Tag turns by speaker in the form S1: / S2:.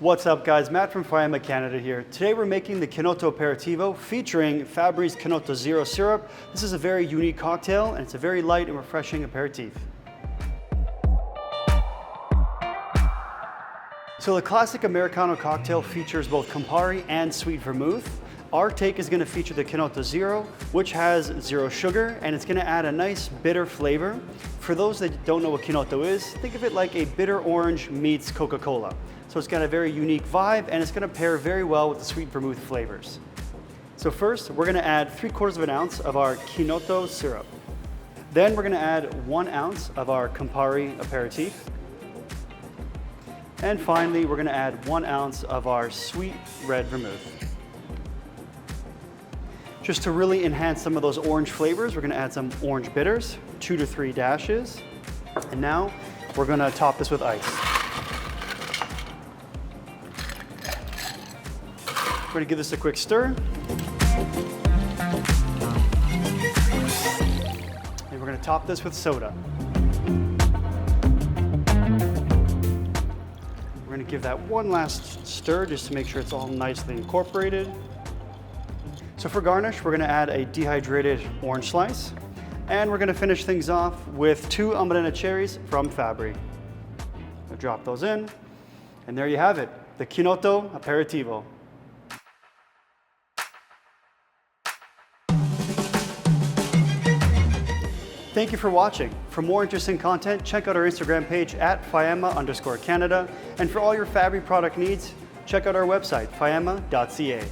S1: What's up guys, Matt from Faema, Canada here. Today we're making the Chinotto Aperitivo featuring Fabbri's Chinotto Zero Syrup. This is a very unique cocktail and it's a very light and refreshing aperitif. So the classic Americano cocktail features both Campari and sweet vermouth. Our take is going to feature the Chinotto Zero, which has zero sugar, and it's going to add a nice bitter flavor. For those that don't know what Chinotto is, think of it like a bitter orange meets Coca-Cola. So it's got a very unique vibe, and it's going to pair very well with the sweet vermouth flavors. So first, we're going to add 3/4 of an ounce of our Chinotto syrup. Then we're going to add 1 ounce of our Campari aperitif. And finally, we're going to add 1 ounce of our sweet red vermouth. Just to really enhance some of those orange flavors, we're going to add some orange bitters, 2 to 3 dashes. And now we're going to top this with ice. We're going to give this a quick stir. And we're going to top this with soda. We're going to give that one last stir just to make sure it's all nicely incorporated. So for garnish, we're going to add a dehydrated orange slice, and we're going to finish things off with 2 Amaretto cherries from Fabbri. I'll drop those in, and there you have it, the Chinotto Aperitivo. Thank you for watching. For more interesting content, check out our Instagram page at Faema_Canada. And for all your Fabbri product needs, check out our website, faema.ca.